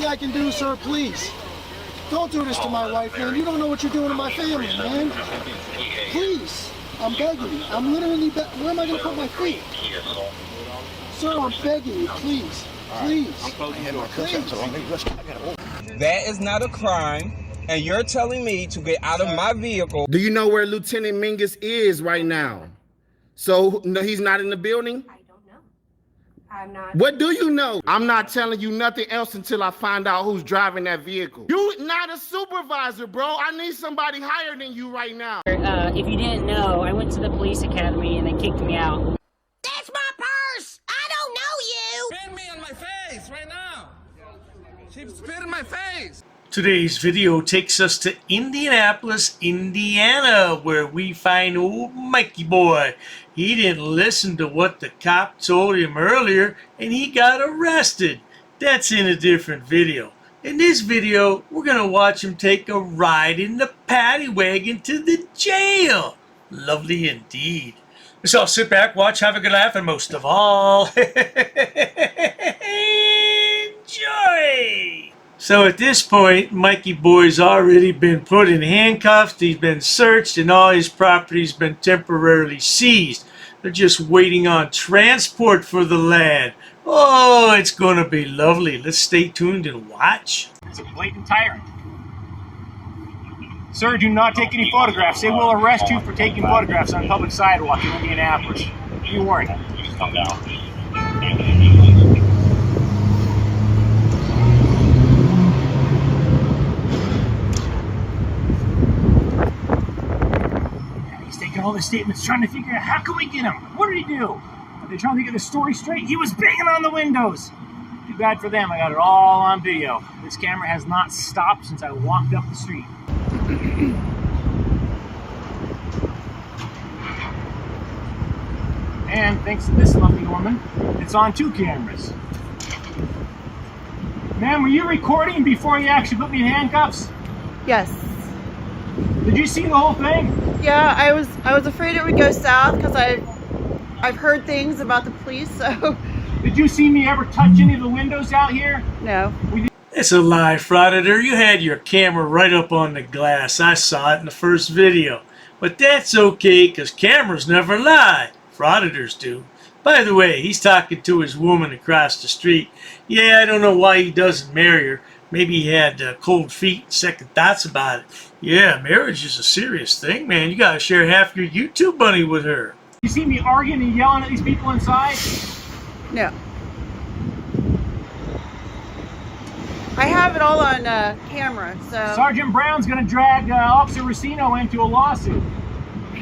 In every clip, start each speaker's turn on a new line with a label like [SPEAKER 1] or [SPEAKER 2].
[SPEAKER 1] I can do, sir, please. Don't do this to my wife, man. You don't know what you're doing to my family, man. Please. I'm begging you. I'm literally where am I going to put my feet? Sir, I'm begging you, please. Please. Please.
[SPEAKER 2] That is not a crime, and you're telling me to get out of my vehicle.
[SPEAKER 3] Do you know where Lieutenant Mingus is right now? So, no, he's not in the building?
[SPEAKER 4] I don't know. I'm not.
[SPEAKER 3] What do you know? I'm not telling you nothing else until I find out who's driving that vehicle. You're not a supervisor, bro. I need somebody higher than you right now.
[SPEAKER 5] If you didn't know, I went to the police academy and they kicked me out.
[SPEAKER 4] That's my purse! I don't know you!
[SPEAKER 2] Spit me on my face right now. She spit in my face.
[SPEAKER 6] Today's video takes us to Indianapolis, Indiana, where we find old Mikey boy. He didn't listen to what the cop told him earlier, and he got arrested. That's in a different video. In this video, we're going to watch him take a ride in the Paddy Wagon to the jail. Lovely indeed. So sit back, watch, have a good laugh, and most of all, enjoy! So at this point, Mikey boy's already been put in handcuffs, he's been searched, and all his property's been temporarily seized. They're just waiting on transport for the lad. Oh, it's gonna be lovely. Let's stay tuned and watch.
[SPEAKER 7] It's a blatant tyrant. Sir, do not take any photographs. They will arrest you for taking photographs on a public sidewalk in Indianapolis. Be warned. Just calm down. He's taking all the statements, trying to figure out how can we get him? What did he do? Are they trying to get the story straight? He was banging on the windows. Too bad for them. I got it all on video. This camera has not stopped since I walked up the street. And thanks to this lovely woman, it's on 2 cameras. Ma'am, were you recording before you actually put me in handcuffs?
[SPEAKER 8] Yes.
[SPEAKER 7] Did you see the whole thing?
[SPEAKER 8] Yeah, I was afraid it would go south because I've heard things about the police, so.
[SPEAKER 7] Did you see me ever touch any of the windows out here?
[SPEAKER 8] No.
[SPEAKER 6] It's a lie, Frauditor. You had your camera right up on the glass. I saw it in the first video. But that's okay, because cameras never lie. Frauditors do. By the way, he's talking to his woman across the street. Yeah, I don't know why he doesn't marry her. Maybe he had cold feet and second thoughts about it. Yeah, marriage is a serious thing, man. You gotta share half your YouTube money with her.
[SPEAKER 7] You see me arguing and yelling at these people inside?
[SPEAKER 8] No. I have it all on camera, so.
[SPEAKER 7] Sergeant Brown's gonna drag Officer Racino into a lawsuit.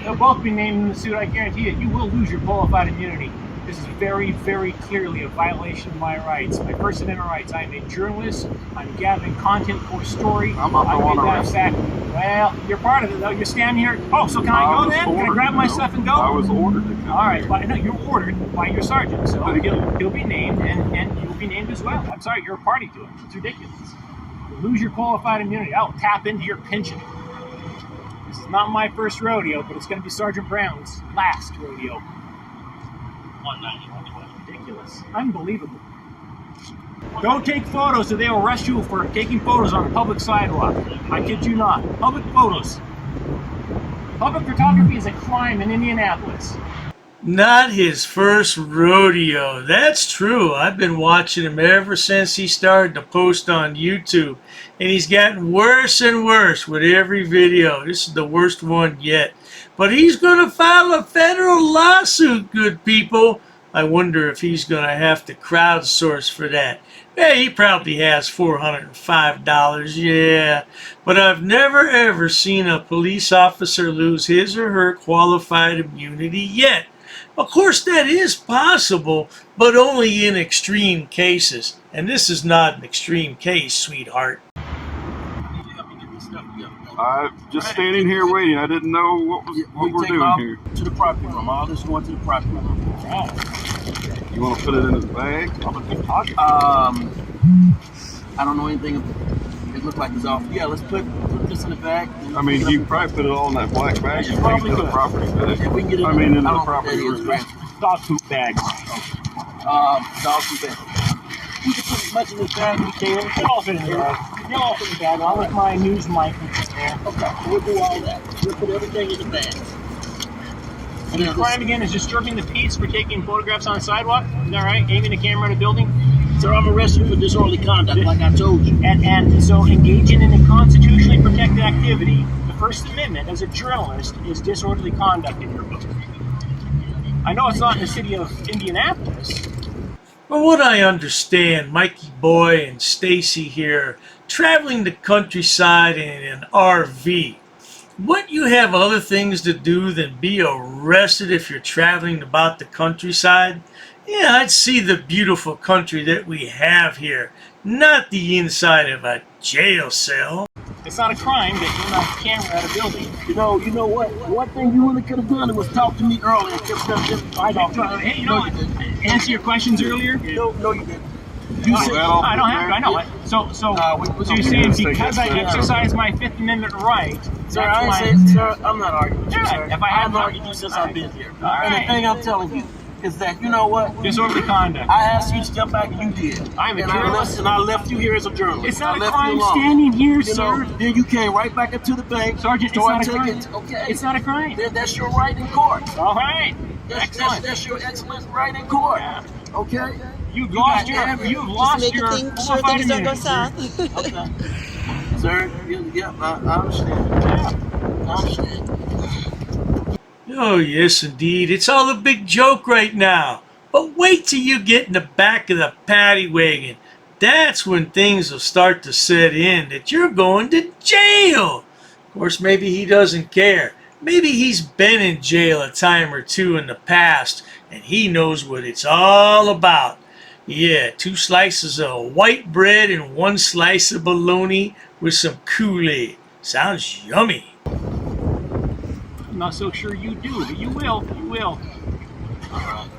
[SPEAKER 7] They'll both be named in the suit, I guarantee it. You will lose your qualified immunity. This is very, very clearly a violation of my rights, my First Amendment rights. I am a journalist. I'm gathering content for a story.
[SPEAKER 9] I'm not the one arrested.
[SPEAKER 7] Well, you're part of it, though. You're standing here. Oh, so can I go then? Can I grab my stuff and go?
[SPEAKER 9] I was ordered to come.
[SPEAKER 7] All right, but no, you're ordered by your sergeant, so he'll be named, and you'll be named as well. I'm sorry, you're a party to it. It's ridiculous. You lose your qualified immunity. I'll tap into your pension. This is not my first rodeo, but it's going to be Sergeant Brown's last rodeo. 190. Ridiculous. Unbelievable. Don't take photos or they'll arrest you for taking photos on a public sidewalk. I kid you not. Public photos. Public photography is a crime in Indianapolis.
[SPEAKER 6] Not his first rodeo. That's true. I've been watching him ever since he started to post on YouTube. And he's gotten worse and worse with every video. This is the worst one yet. But he's going to file a federal lawsuit, good people. I wonder if he's going to have to crowdsource for that. Yeah, he probably has $405, yeah. But I've never ever seen a police officer lose his or her qualified immunity yet. Of course, that is possible, but only in extreme cases. And this is not an extreme case, sweetheart.
[SPEAKER 9] I'm just standing here waiting. I didn't know what we're doing here.
[SPEAKER 7] To the property room. All this going to the property room.
[SPEAKER 9] You want to put it in his bag?
[SPEAKER 10] I don't know anything. It looked like it's off. Yeah, let's put this in the bag.
[SPEAKER 9] I mean, you probably put it all in that black bag. You take it to the property bag.
[SPEAKER 10] Yeah, we can get it.
[SPEAKER 9] I mean, in the property room.
[SPEAKER 7] Dog poop bag.
[SPEAKER 10] Dog food bag. much as bag we can.
[SPEAKER 7] They'll all fit in the bag. They'll all fit in the bag. I'll with my news mic there.
[SPEAKER 10] Okay, we'll do all that. We'll put everything in the bags.
[SPEAKER 7] And the crime again is disturbing the peace for taking photographs on the sidewalk. Is that right? Aiming a camera at a building.
[SPEAKER 10] Sir, I'm arresting you for disorderly conduct, like I told you.
[SPEAKER 7] And so engaging in a constitutionally protected activity, the First Amendment, as a journalist, is disorderly conduct in your book. I know it's not in the city of Indianapolis.
[SPEAKER 6] From what I understand, Mikey Boy and Stacy here traveling the countryside in an RV. Wouldn't you have other things to do than be arrested if you're traveling about the countryside? Yeah, I'd see the beautiful country that we have here, not the inside of a jail cell.
[SPEAKER 7] It's not a crime to aim a camera at a building.
[SPEAKER 10] You know what? One thing you really could have done was talk to me earlier.
[SPEAKER 7] Hey, you know what? Answer your questions earlier?
[SPEAKER 10] No, you didn't.
[SPEAKER 7] I don't have to. I know it. So you're saying because I exercise my Fifth Amendment right?
[SPEAKER 10] Sir, I'm not arguing with you, sir.
[SPEAKER 7] If I have
[SPEAKER 10] argued with you since I've been here.
[SPEAKER 7] All
[SPEAKER 10] And
[SPEAKER 7] right.
[SPEAKER 10] the thing I'm telling you is that, you know what?
[SPEAKER 7] Disorderly conduct.
[SPEAKER 10] I asked you to step back and you did.
[SPEAKER 7] I'm a
[SPEAKER 10] and
[SPEAKER 7] journalist.
[SPEAKER 10] I left you here as a journalist.
[SPEAKER 7] It's not
[SPEAKER 10] I
[SPEAKER 7] a
[SPEAKER 10] left you
[SPEAKER 7] crime
[SPEAKER 10] alone.
[SPEAKER 7] standing here,
[SPEAKER 10] You
[SPEAKER 7] sir.
[SPEAKER 10] know, then you came right back into the bank.
[SPEAKER 7] Sergeant, it's not a crime.
[SPEAKER 10] Okay.
[SPEAKER 7] It's not a crime.
[SPEAKER 10] Then that's your right in court.
[SPEAKER 7] All right.
[SPEAKER 10] That's your excellent right in court.
[SPEAKER 7] Yeah.
[SPEAKER 10] Okay?
[SPEAKER 7] You've lost your
[SPEAKER 8] Sure things don't go south.
[SPEAKER 10] Okay. Sir, yeah, I understand.
[SPEAKER 7] Yeah.
[SPEAKER 10] I understand.
[SPEAKER 6] Oh, yes, indeed. It's all a big joke right now. But wait till you get in the back of the Paddy wagon. That's when things will start to set in that you're going to jail. Of course, maybe he doesn't care. Maybe he's been in jail a time or two in the past, and he knows what it's all about. Yeah, 2 slices of white bread and 1 slice of bologna with some Kool-Aid. Sounds yummy.
[SPEAKER 7] I'm not so sure you do, but you will. You will.
[SPEAKER 10] All right.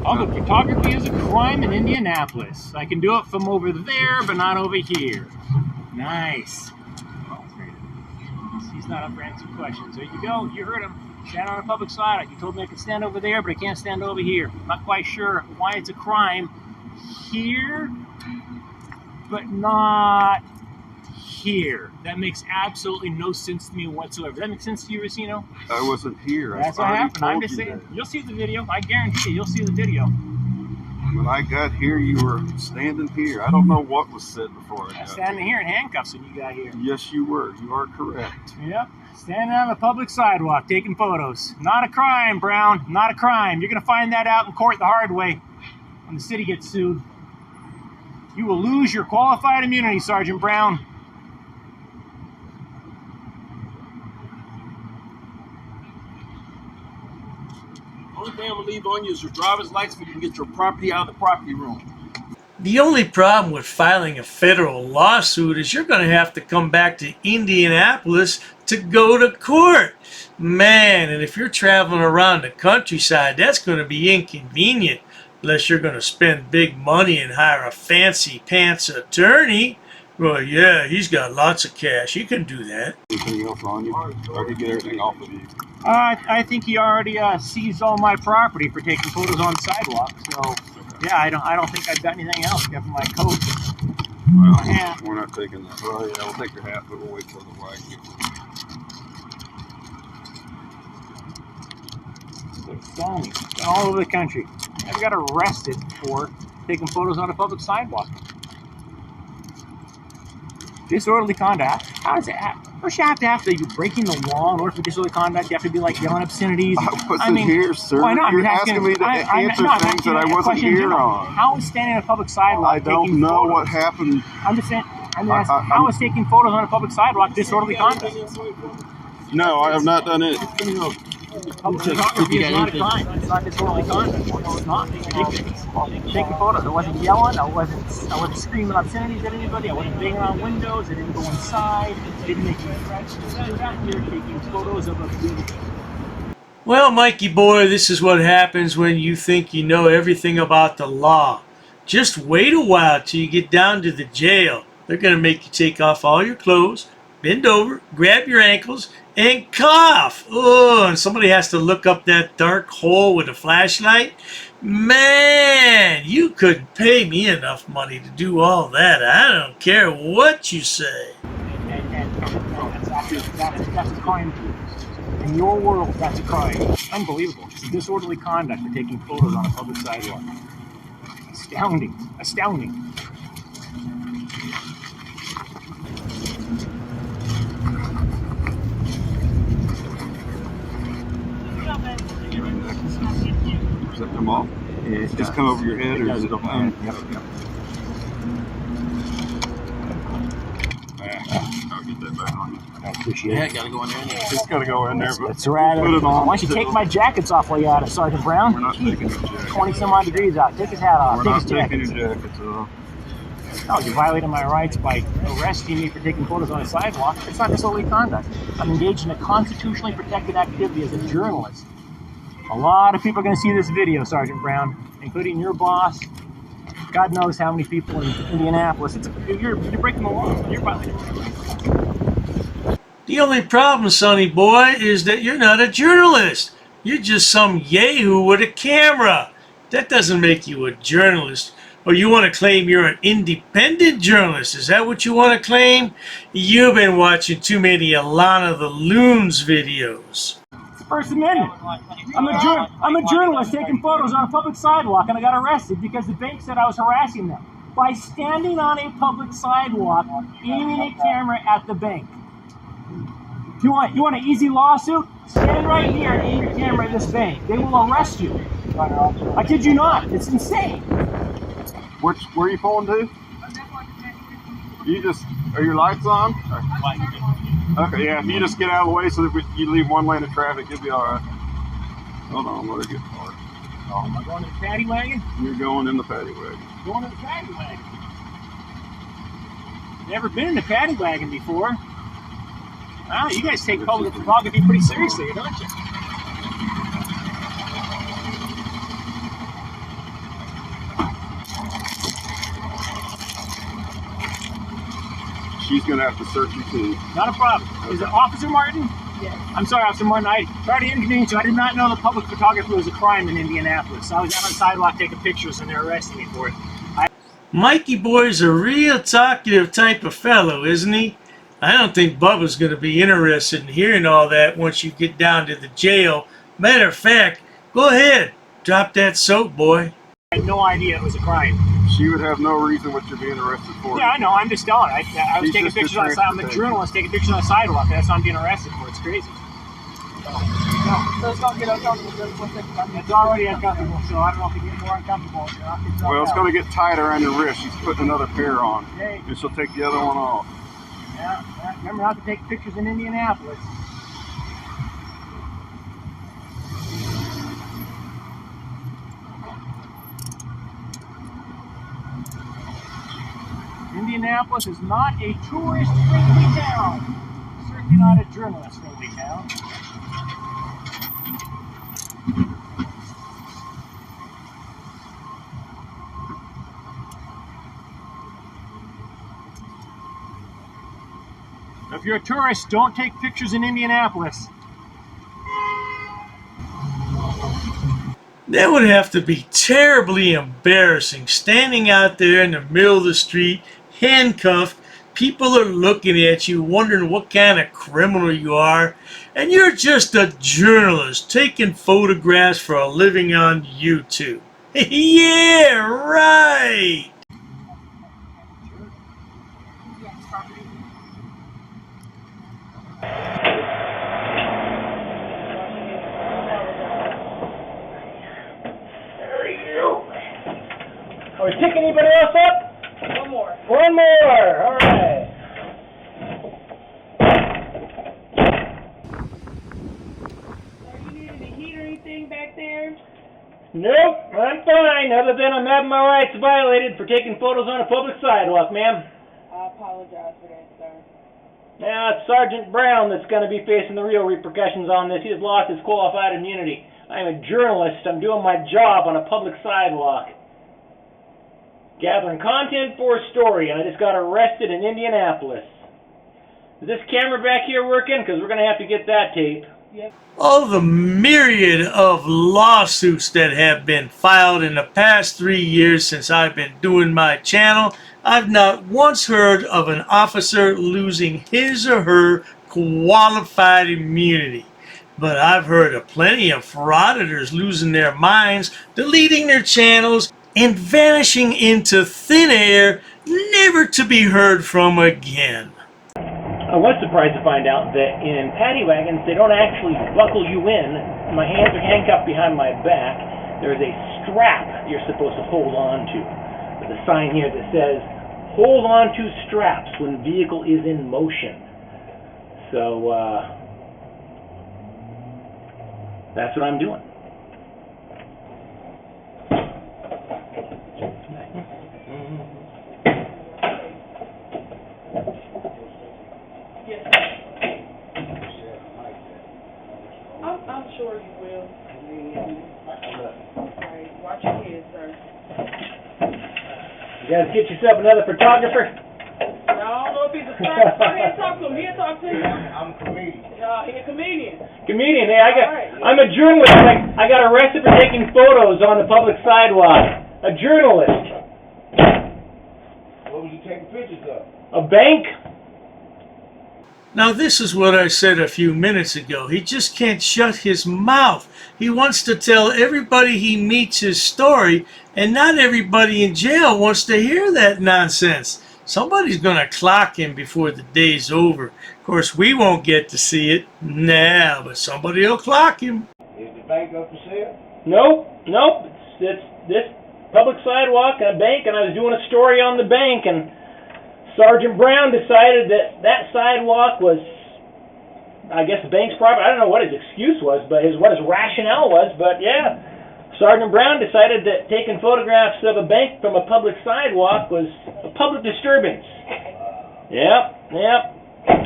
[SPEAKER 7] Although photography is a crime in Indianapolis. I can do it from over there, but not over here. Nice. He's not up for answering questions. There you go. You heard him. Stand on a public side. You told me I could stand over there, but I can't stand over here. I'm not quite sure why it's a crime here, but not here. That makes absolutely no sense to me whatsoever. Does that make sense to you, Racino?
[SPEAKER 9] I wasn't here.
[SPEAKER 7] That's what happened. I'm just saying. You'll see the video. I guarantee you'll see the video.
[SPEAKER 9] When I got here, you were standing here. I don't know what was said before I got
[SPEAKER 7] Standing here in handcuffs when you got here.
[SPEAKER 9] Yes, you were. You are correct.
[SPEAKER 7] Yep. Standing on the public sidewalk taking photos. Not a crime, Brown. Not a crime. You're going to find that out in court the hard way when the city gets sued. You will lose your qualified immunity, Sergeant Brown.
[SPEAKER 10] Only thing I'm gonna leave on you is your driver's license so you can get your property out of the property room.
[SPEAKER 6] The only problem with filing a federal lawsuit is you're going to have to come back to Indianapolis to go to court. Man, and if you're traveling around the countryside, that's going to be inconvenient unless you're going to spend big money and hire a fancy pants attorney. Well, yeah, he's got lots of cash. He can do that.
[SPEAKER 9] Anything else on you? I could get everything off of you.
[SPEAKER 7] I think he already seized all my property for taking photos on the sidewalk. So, yeah, I don't think I've got anything else except for my coat.
[SPEAKER 9] Well,
[SPEAKER 7] Yeah.
[SPEAKER 9] we're not taking that. Oh, yeah, we'll take your hat, but we'll wait till the wagon gets
[SPEAKER 7] It's felony. All over the country. I got arrested for taking photos on a public sidewalk. Disorderly conduct. How does that? First, you have to be breaking the law in order for disorderly conduct. You have to be like yelling obscenities.
[SPEAKER 9] I wasn't here, sir.
[SPEAKER 7] Why not?
[SPEAKER 9] You're asking me to answer things that I wasn't here on.
[SPEAKER 7] How is standing on a public sidewalk?
[SPEAKER 9] I don't
[SPEAKER 7] taking
[SPEAKER 9] know
[SPEAKER 7] photos?
[SPEAKER 9] what happened.
[SPEAKER 7] I'm just saying. I'm asking, how is taking photos on a public sidewalk disorderly conduct?
[SPEAKER 9] No, I have not done it.
[SPEAKER 7] Public photography is not a crime. It's not disorderly conduct. No, it's not. It's ridiculous. Taking photos. I wasn't yelling. I wasn't screaming obscenities at anybody. I wasn't banging on windows. I didn't go inside. I didn't make any threats. I was out here taking photos of a building.
[SPEAKER 6] Well, Mikey boy, this is what happens when you think you know everything about the law. Just wait a while till you get down to the jail. They're going to make you take off all your clothes, bend over, grab your ankles, and cough. Oh, and somebody has to look up that dark hole with a flashlight. Man, you couldn't pay me enough money to do all that. I don't care what you say.
[SPEAKER 7] That's a crime. In your world, that's a crime. Unbelievable. It's disorderly conduct for taking photos on a public sidewalk. Astounding. Astounding.
[SPEAKER 9] Does that come off?
[SPEAKER 7] Yeah,
[SPEAKER 9] Just come over your head, or is it a phone?
[SPEAKER 7] Yep.
[SPEAKER 9] I'll get that back on you.
[SPEAKER 7] I appreciate it.
[SPEAKER 10] gotta go in there.
[SPEAKER 9] Just gotta go in there, but
[SPEAKER 7] That's right.
[SPEAKER 9] put it on.
[SPEAKER 7] Why don't you take my jackets off while you're at it, Sergeant Brown?
[SPEAKER 9] We're not taking your jacket.
[SPEAKER 7] 20 some odd degrees out. Take his hat off.
[SPEAKER 9] We're
[SPEAKER 7] Take
[SPEAKER 9] not
[SPEAKER 7] his
[SPEAKER 9] taking
[SPEAKER 7] jacket.
[SPEAKER 9] your jackets off.
[SPEAKER 7] No, you're violating my rights by arresting me for taking photos on a sidewalk. It's not disorderly conduct. I'm engaged in a constitutionally protected activity as a journalist. A lot of people are going to see this video, Sergeant Brown, including your boss. God knows how many people in Indianapolis. You're breaking the law. You're violating my rights.
[SPEAKER 6] The only problem, sonny boy, is that you're not a journalist. You're just some yahoo with a camera. That doesn't make you a journalist. Or you want to claim you're an independent journalist. Is that what you want to claim? You've been watching too many Alana the Loons videos.
[SPEAKER 7] It's the First Amendment. I'm a journalist taking photos on a public sidewalk, and I got arrested because the bank said I was harassing them by standing on a public sidewalk, aiming a camera at the bank. You want an easy lawsuit? Stand right here and aim your camera at this bank. They will arrest you. I kid you not. It's insane.
[SPEAKER 9] Where are you pulling to? Are your lights on? Okay, yeah, if you just get out of the way so that you leave one lane of traffic, you'll be all right. Hold on, let it get hard.
[SPEAKER 7] Oh, am I going to the Paddy Wagon?
[SPEAKER 9] You're going in the Paddy Wagon.
[SPEAKER 7] Going to the Paddy Wagon. Never been in the Paddy Wagon before. Wow, you guys take public photography pretty seriously, don't you?
[SPEAKER 9] She's going to have to search you too.
[SPEAKER 7] Not a problem. Is it Officer Martin? Yes. I'm sorry, Officer Martin. Sorry to inconvenience you. I did not know that public photography was a crime in Indianapolis. I was out on the sidewalk taking pictures and they're arresting me for it.
[SPEAKER 6] Mikey boy's a real talkative type of fellow, isn't he? I don't think Bubba's going to be interested in hearing all that once you get down to the jail. Matter of fact, go ahead. Drop that soap, boy.
[SPEAKER 7] I had no idea it was a crime.
[SPEAKER 9] She would have no reason what you're being arrested for.
[SPEAKER 7] Yeah, I know. I'm just telling. I was taking pictures on the sidewalk. I'm a journalist taking pictures on the sidewalk. That's what I'm being arrested for. It's crazy. No, it's not get uncomfortable. It's already uncomfortable, so I don't know if it gets more uncomfortable.
[SPEAKER 9] Well, it's going to get tight around your wrist. She's putting another pair on. Okay. And she'll take the other one off.
[SPEAKER 7] Yeah, remember not to take pictures in Indianapolis. Indianapolis is not a tourist-friendly town. Certainly not a journalist-friendly town. If you're a tourist, don't take pictures in Indianapolis.
[SPEAKER 6] That would have to be terribly embarrassing, standing out there in the middle of the street, handcuffed. People are looking at you, wondering what kind of criminal you are, and you're just a journalist taking photographs for a living on YouTube. Yeah, right!
[SPEAKER 7] Are we picking anybody else up? One more. One more. All right.
[SPEAKER 5] Are you needing a heat or anything back there?
[SPEAKER 7] Nope, I'm fine, other than I'm having my rights violated for taking photos on a public sidewalk, ma'am.
[SPEAKER 8] I apologize for that, sir.
[SPEAKER 7] Now, it's Sergeant Brown that's going to be facing the real repercussions on this. He has lost his qualified immunity. I'm a journalist. I'm doing my job on a public sidewalk. Gathering content for a story, and I just got arrested in Indianapolis. Is this camera back here working? Because we're going to have to get that tape.
[SPEAKER 6] All the myriad of lawsuits that have been filed in the past 3 years since I've been doing my channel, I've not once heard of an officer losing his or her qualified immunity. But I've heard of plenty of frauditors losing their minds, deleting their channels, and vanishing into thin air, never to be heard from again.
[SPEAKER 7] I was surprised to find out that in paddy wagons, they don't actually buckle you in. My hands are handcuffed behind my back. There's a strap you're supposed to hold on to. There's a sign here that says, hold on to straps when vehicle is in motion. So, that's what I'm doing.
[SPEAKER 8] I'm sure you will. Right. Watch your kids, sir.
[SPEAKER 7] You guys get yourself another photographer?
[SPEAKER 8] I don't know if he's a photographer. Go ahead and talk to him. He'll talk to you.
[SPEAKER 10] I'm a comedian.
[SPEAKER 8] He's a comedian.
[SPEAKER 7] Comedian, hey, I'm a journalist. I got arrested for taking photos on the public sidewalk. A journalist.
[SPEAKER 10] What was you taking pictures of?
[SPEAKER 7] A bank?
[SPEAKER 6] Now this is what I said a few minutes ago. He just can't shut his mouth. He wants to tell everybody he meets his story, and not everybody in jail wants to hear that nonsense. Somebody's going to clock him before the day's over. Of course, we won't get to see it now, but somebody will clock him.
[SPEAKER 10] Is the bank up for sale?
[SPEAKER 7] Nope. It's this public sidewalk and a bank, and I was doing a story on the bank, and Sergeant Brown decided that that sidewalk was, I guess, the bank's property. I don't know what his excuse was, but what his rationale was, but yeah. Sergeant Brown decided that taking photographs of a bank from a public sidewalk was a public disturbance. Yep.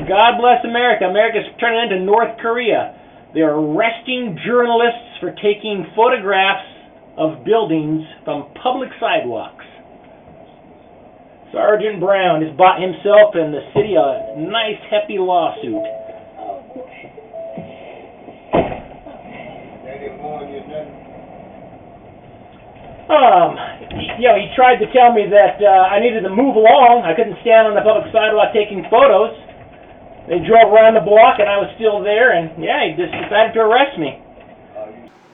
[SPEAKER 7] God bless America. America's turning into North Korea. They're arresting journalists for taking photographs of buildings from public sidewalks. Sergeant Brown has bought himself and the city a nice, hefty lawsuit. He tried to tell me that I needed to move along. I couldn't stand on the public sidewalk taking photos. They drove around the block and I was still there, and yeah, he just decided to arrest me.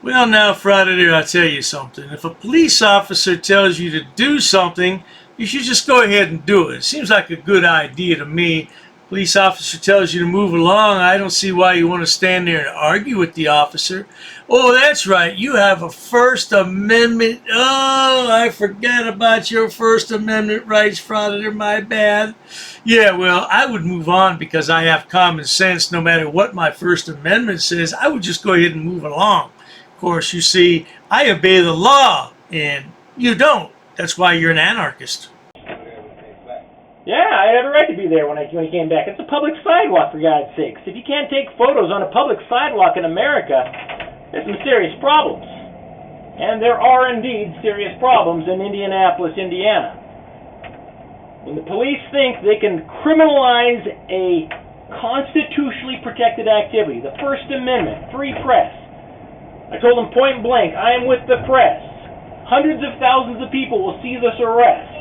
[SPEAKER 6] Well, now, Frauditor, I'll tell you something. If a police officer tells you to do something, you should just go ahead and do it. It seems like a good idea to me. Police officer tells you to move along. I don't see why you want to stand there and argue with the officer. Oh, that's right. You have a First Amendment. Oh, I forgot about your First Amendment rights, Frauditor. My bad. Yeah, well, I would move on because I have common sense. No matter what my First Amendment says, I would just go ahead and move along. Of course, you see, I obey the law, and you don't. That's why you're an anarchist.
[SPEAKER 7] Yeah, I had every right to be there when he came back. It's a public sidewalk, for God's sakes. If you can't take photos on a public sidewalk in America, there's some serious problems. And there are indeed serious problems in Indianapolis, Indiana. When the police think they can criminalize a constitutionally protected activity, the First Amendment, free press. I told them point blank, I am with the press. Hundreds of thousands of people will see this arrest.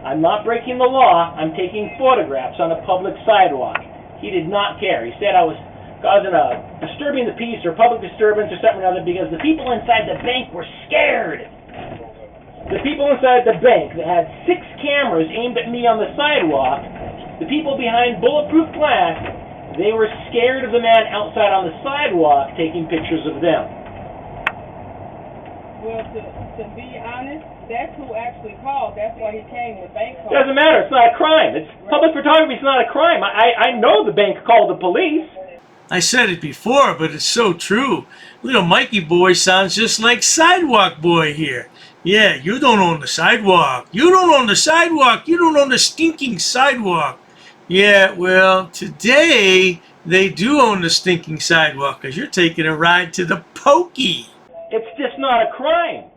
[SPEAKER 7] I'm not breaking the law. I'm taking photographs on a public sidewalk. He did not care. He said I was disturbing the peace or public disturbance or something or other because the people inside the bank were scared. The people inside the bank that had 6 cameras aimed at me on the sidewalk, the people behind bulletproof glass, they were scared of the man outside on the sidewalk taking pictures of them.
[SPEAKER 8] Well, to be honest, that's who actually called. That's why he came. The bank called.
[SPEAKER 7] Doesn't matter. It's not a crime. Public photography is not a crime. I know the bank called the police.
[SPEAKER 6] I said it before, but it's so true. Little Mikey boy sounds just like Sidewalk Boy here. Yeah, you don't own the sidewalk. You don't own the sidewalk. You don't own the stinking sidewalk. Yeah, well, today they do own the stinking sidewalk because you're taking a ride to the pokey.
[SPEAKER 7] It's just not a crime.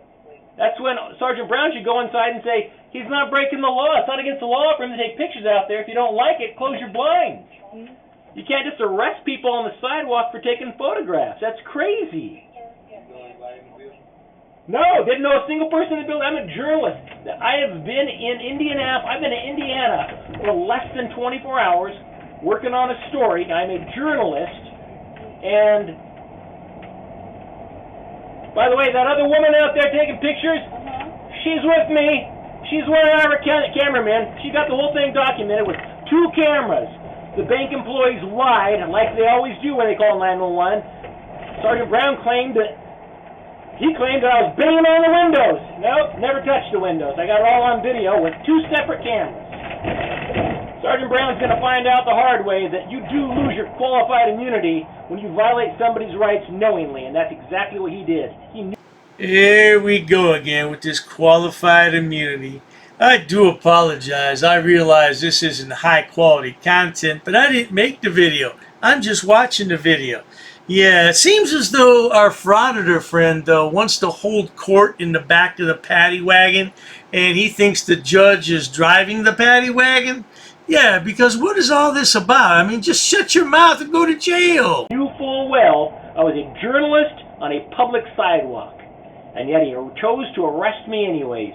[SPEAKER 7] That's when Sergeant Brown should go inside and say, he's not breaking the law. It's not against the law for him to take pictures out there. If you don't like it, close your blinds. You can't just arrest people on the sidewalk for taking photographs. That's crazy. No, didn't know a single person in the building. I'm a journalist. I have been in Indianapolis. I've been in Indiana for less than 24 hours working on a story. I'm a journalist. And by the way, that other woman out there taking pictures, she's with me. She's one of our cameramen. She got the whole thing documented with 2 cameras. The bank employees lied, like they always do when they call 911. Sergeant Brown claimed that I was banging on the windows. Nope, never touched the windows. I got it all on video with 2 separate cameras. Sergeant Brown's going to find out the hard way that you do lose your qualified immunity when you violate somebody's rights knowingly, and that's exactly what he did.
[SPEAKER 6] Here we go again with this qualified immunity. I do apologize. I realize this isn't high quality content, but I didn't make the video. I'm just watching the video. Yeah, it seems as though our Frauditor friend wants to hold court in the back of the Paddy Wagon, and he thinks the judge is driving the Paddy Wagon. Yeah, because what is all this about? I mean, just shut your mouth and go to jail.
[SPEAKER 7] You full well I was a journalist on a public sidewalk, and yet he chose to arrest me anyways.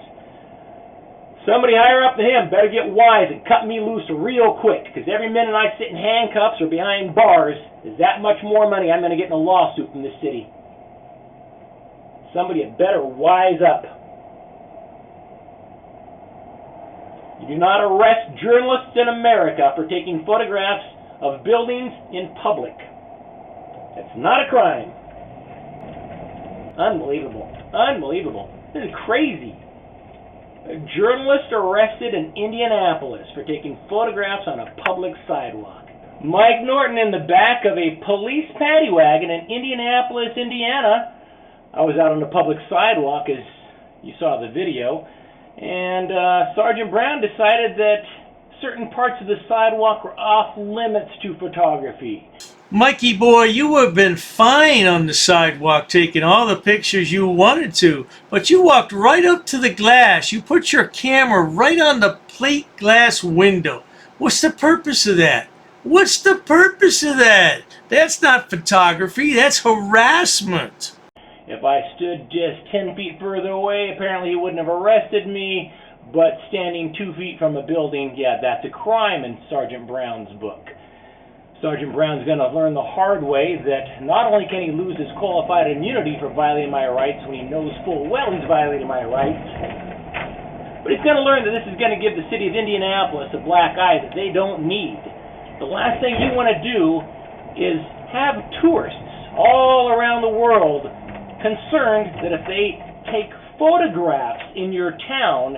[SPEAKER 7] Somebody higher up than him better get wise and cut me loose real quick, because every minute I sit in handcuffs or behind bars is that much more money I'm going to get in a lawsuit from this city. Somebody had better wise up. You do not arrest journalists in America for taking photographs of buildings in public. It's not a crime. Unbelievable. Unbelievable. This is crazy. A journalist arrested in Indianapolis for taking photographs on a public sidewalk. Mike Norton in the back of a police paddy wagon in Indianapolis, Indiana. I was out on the public sidewalk, as you saw the video, and Sergeant Brown decided that certain parts of the sidewalk were off limits to photography.
[SPEAKER 6] Mikey boy, you would have been fine on the sidewalk taking all the pictures you wanted to, but you walked right up to the glass. You put your camera right on the plate glass window. What's the purpose of that? What's the purpose of that? That's not photography, that's harassment.
[SPEAKER 7] If I stood just 10 feet further away, apparently he wouldn't have arrested me, but standing 2 feet from a building, yeah, that's a crime in Sergeant Brown's book. Sergeant Brown's going to learn the hard way that not only can he lose his qualified immunity for violating my rights when he knows full well he's violating my rights, but he's going to learn that this is going to give the city of Indianapolis a black eye that they don't need. The last thing you want to do is have tourists all around the world concerned that if they take photographs in your town,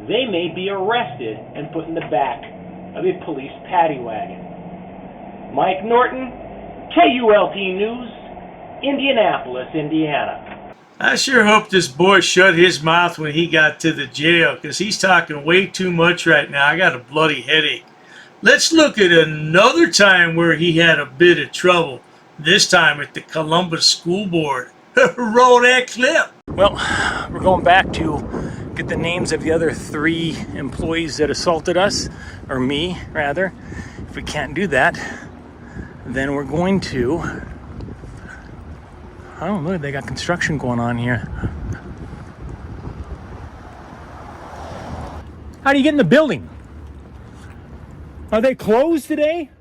[SPEAKER 7] they may be arrested and put in the back of a police paddy wagon. Mike Norton, KULT News, Indianapolis, Indiana.
[SPEAKER 6] I sure hope this boy shut his mouth when he got to the jail, because he's talking way too much right now. I got a bloody headache. Let's look at another time where he had a bit of trouble, this time at the Columbus School Board. Roll that clip.
[SPEAKER 7] Well, we're going back to get the names of the other 3 employees that assaulted us, or me, rather. If we can't do that, then we're going to, I don't know, they got construction going on here. How do you get in the building? Are they closed today?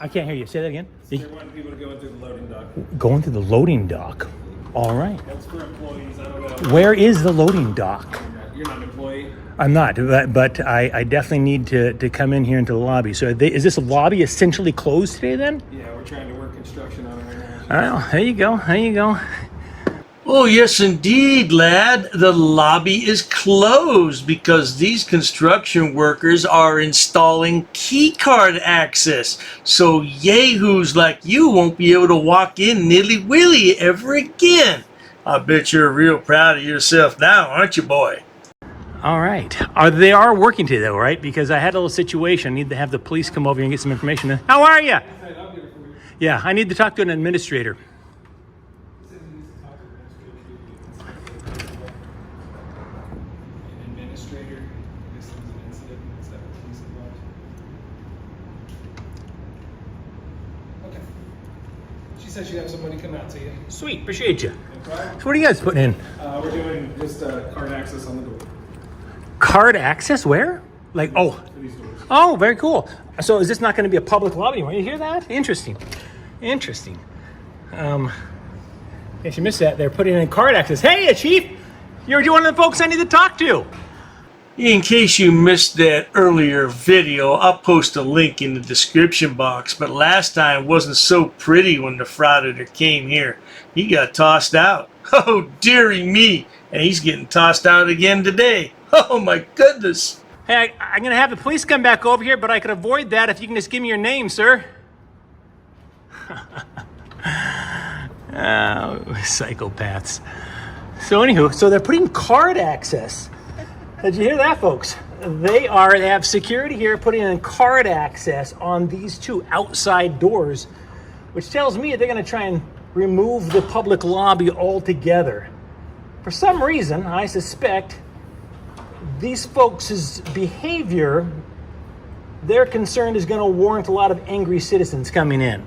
[SPEAKER 7] I can't hear you. Say that again.
[SPEAKER 11] They want people to go into the loading dock.
[SPEAKER 7] Going through the loading dock. All right.
[SPEAKER 11] That's for employees. I don't know.
[SPEAKER 7] Where is the loading dock?
[SPEAKER 11] You're not an employee?
[SPEAKER 7] I'm not, but I definitely need to come in here into the lobby. So is this lobby essentially closed today then?
[SPEAKER 11] Yeah, we're trying to work construction on it right now.
[SPEAKER 7] Oh, there you go. There you go.
[SPEAKER 6] Oh, yes, indeed, lad. The lobby is closed because these construction workers are installing keycard access. So yahoos like you won't be able to walk in nilly-willy ever again. I bet you're real proud of yourself now, aren't you, boy?
[SPEAKER 7] All right. They are working today, though, right? Because I had a little situation. I need to have the police come over here and get some information. How are you? Yeah, I need to talk to an administrator.
[SPEAKER 11] She said she'd have somebody come out to you.
[SPEAKER 12] Sweet, appreciate you.
[SPEAKER 11] No problem.
[SPEAKER 12] So what are you guys putting in?
[SPEAKER 11] We're doing just card access on the door.
[SPEAKER 12] Card access? Where? Like, oh.
[SPEAKER 11] For these doors.
[SPEAKER 12] Oh, very cool. So is this not going to be a public lobby anymore? You hear that? Interesting. Interesting. If you missed that, they're putting in card access. Hey, Chief! You're one of the folks I need to talk to.
[SPEAKER 6] In case you missed that earlier video, I'll post a link in the description box. But last time wasn't so pretty when the Frauditor came here. He got tossed out. Oh, dearie me. And he's getting tossed out again today. Oh, my goodness.
[SPEAKER 12] Hey, I'm going to have the police come back over here, but I could avoid that if you can just give me your name, sir. Oh, psychopaths. So anywho, so they're putting card access. Did you hear that, folks? They have security here putting in card access on these two outside doors, which tells me they're going to try and remove the public lobby altogether. For some reason, I suspect these folks' behavior, their concern is going to warrant a lot of angry citizens coming in.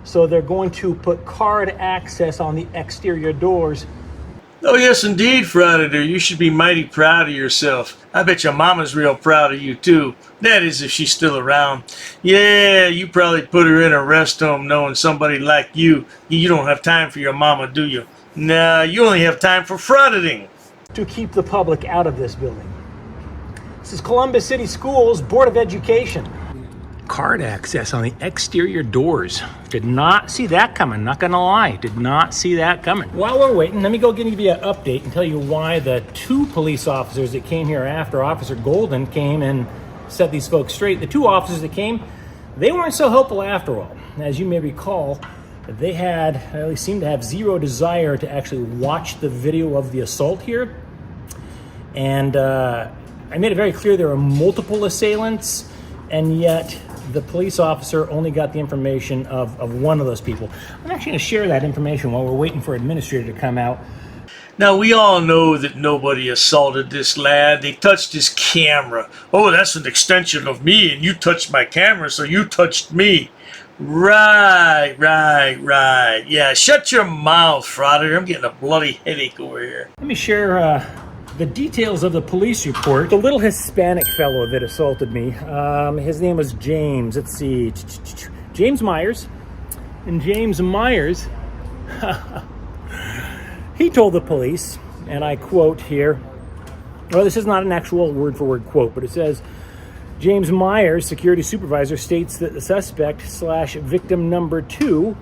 [SPEAKER 12] So they're going to put card access on the exterior doors.
[SPEAKER 6] Oh, yes, indeed, Frauditor. You should be mighty proud of yourself. I bet your mama's real proud of you, too. That is, if she's still around. Yeah, you probably put her in a rest home knowing somebody like you. You don't have time for your mama, do you? Nah, you only have time for frauditing.
[SPEAKER 12] To keep the public out of this building. This is Columbus City Schools Board of Education. Card access on the exterior doors. Did not see that coming, not gonna lie. Did not see that coming. While we're waiting, let me go give you an update and tell you why the two police officers that came here after Officer Golden came and set these folks straight. The two officers that came, they weren't so helpful after all. As you may recall, they seemed to have zero desire to actually watch the video of the assault here. And I made it very clear there are multiple assailants, and yet the police officer only got the information of one of those people. I'm actually going to share that information while we're waiting for administrator to come out.
[SPEAKER 6] Now, we all know that nobody assaulted this lad. They touched his camera. Oh, that's an extension of me, and you touched my camera, so you touched me. Right. Yeah, shut your mouth, Frauditor. I'm getting a bloody headache over here.
[SPEAKER 12] Let me share the details of the police report. The little Hispanic fellow that assaulted me, his name was James. Let's see, James Myers. And James Myers, he told the police, and I quote here, well, this is not an actual word-for-word quote, but it says, James Myers, security supervisor, states that the suspect / victim number 2,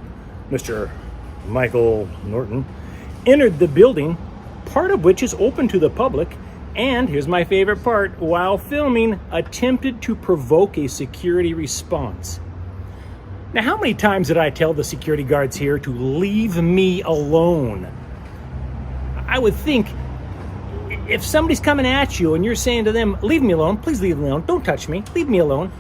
[SPEAKER 12] Mr. Michael Norton, entered the building, part of which is open to the public, and here's my favorite part, while filming, attempted to provoke a security response. Now, how many times did I tell the security guards here to leave me alone? I would think if somebody's coming at you and you're saying to them, leave me alone, please leave me alone, don't touch me, leave me alone.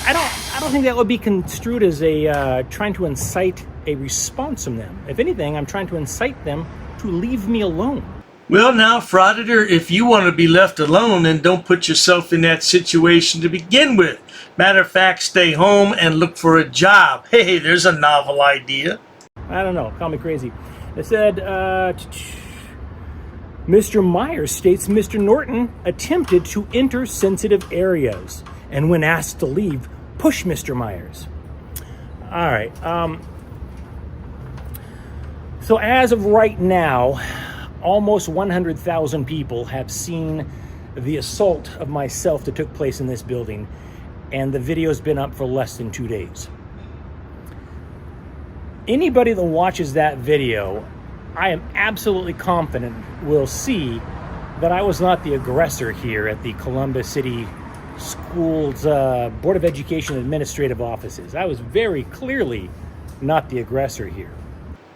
[SPEAKER 12] I don't think that would be construed as a trying to incite a response from them. If anything, I'm trying to incite them to leave me alone.
[SPEAKER 6] Well, now, Frauditor, if you want to be left alone, then don't put yourself in that situation to begin with. Matter of fact, stay home and look for a job. Hey, there's a novel idea.
[SPEAKER 12] I don't know, call me crazy. It said, Mr. Myers states Mr. Norton attempted to enter sensitive areas, and when asked to leave, push Mr. Myers. All right. So as of right now, almost 100,000 people have seen the assault of myself that took place in this building, and the video's been up for less than 2 days. Anybody that watches that video, I am absolutely confident will see that I was not the aggressor here at the Columbus City Schools Board of Education administrative offices. I was very clearly not the aggressor here.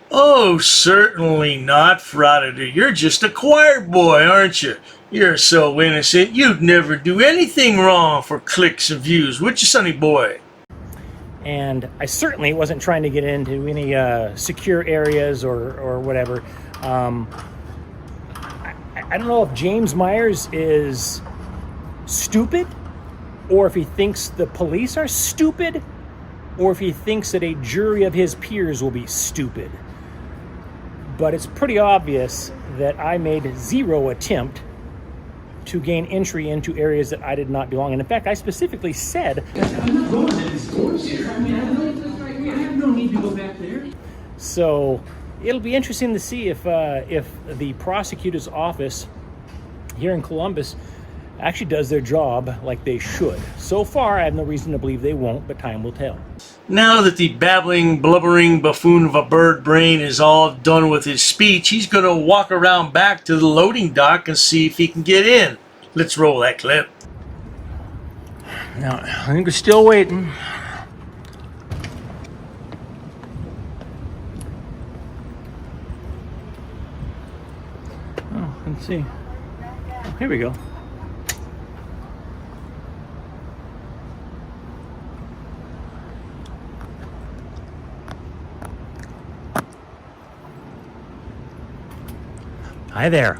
[SPEAKER 6] Oh, certainly not, Frauditor. You're just a choir boy, aren't you? You're so innocent, you'd never do anything wrong for clicks and views, would you, sonny boy?
[SPEAKER 12] And I certainly wasn't trying to get into any secure areas or whatever. I don't know if James Myers is stupid or if he thinks the police are stupid, or if he thinks that a jury of his peers will be stupid. But it's pretty obvious that I made zero attempt to gain entry into areas that I did not belong in. In fact, I specifically said, I'm not going to these doors here. I mean, I have no need to go back there. So it'll be interesting to see if the prosecutor's office here in Columbus actually does their job like they should. So far, I have no reason to believe they won't, but time will tell.
[SPEAKER 6] Now that the babbling, blubbering buffoon of a bird brain is all done with his speech, he's going to walk around back to the loading dock and see if he can get in. Let's roll that clip.
[SPEAKER 12] Now, I think we're still waiting. Oh, let's see. Oh, here we go. Hi there.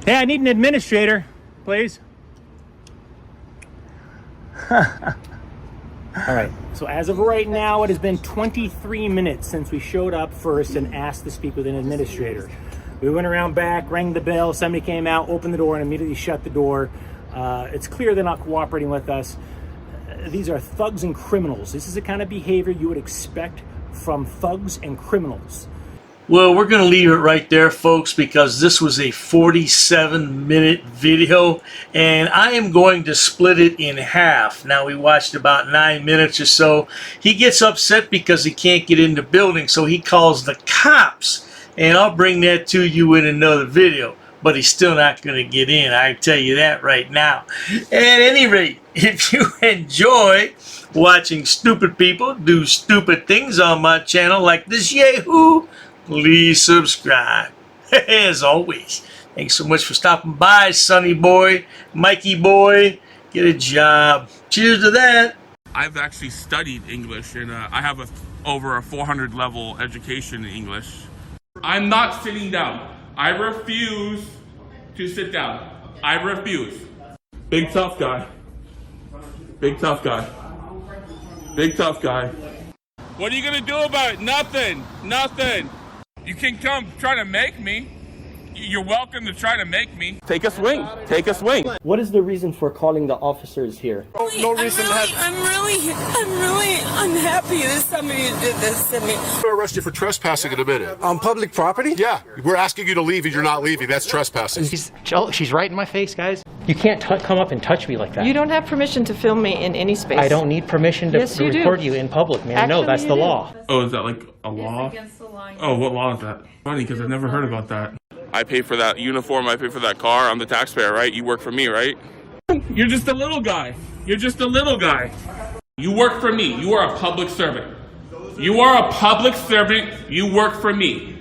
[SPEAKER 12] Hey, I need an administrator, please. All right, so as of right now, it has been 23 minutes since we showed up first and asked to speak with an administrator. We went around back, rang the bell, somebody came out, opened the door, and immediately shut the door. It's clear they're not cooperating with us. These are thugs and criminals. This is the kind of behavior you would expect from thugs and criminals.
[SPEAKER 6] Well, we're going to leave it right there, folks, because this was a 47-minute video, and I am going to split it in half. Now, we watched about 9 minutes or so. He gets upset because he can't get in the building, so he calls the cops, and I'll bring that to you in another video. But he's still not going to get in, I tell you that right now. At any rate, if you enjoy watching stupid people do stupid things on my channel like this yahoo, please subscribe. As always, thanks so much for stopping by, Sonny boy, Mikey boy. Get a job. Cheers to that.
[SPEAKER 13] I've actually studied English, and I have over a 400 level education in English. I'm not sitting down. I refuse to sit down. I refuse. Big tough guy. Big tough guy. Big tough guy. What are you gonna do about it? Nothing. Nothing. You can come try to make me. You're welcome to try to make me. Take a swing. Take a swing.
[SPEAKER 14] What is the reason for calling the officers here?
[SPEAKER 15] No reason. I'm really unhappy that somebody did this to me.
[SPEAKER 16] I'm going to arrest you for trespassing in a minute.
[SPEAKER 17] On public property?
[SPEAKER 16] Yeah. We're asking you to leave and you're not leaving. That's trespassing.
[SPEAKER 14] She's right in my face, guys. You can't come up and touch me like that.
[SPEAKER 8] You don't have permission to film me in any space.
[SPEAKER 14] I don't need permission to
[SPEAKER 8] Yes, you do.
[SPEAKER 14] record you in public, man.
[SPEAKER 8] Actually,
[SPEAKER 14] no, that's the law.
[SPEAKER 13] Oh, is that like a law?
[SPEAKER 15] Against the law.
[SPEAKER 13] Oh, what law is that? Funny, because I've never heard about that. I pay for that uniform, I pay for that car, I'm the taxpayer, right? You work for me, right? You're just a little guy. You're just a little guy. You work for me. You are a public servant. You are a public servant. You work for me.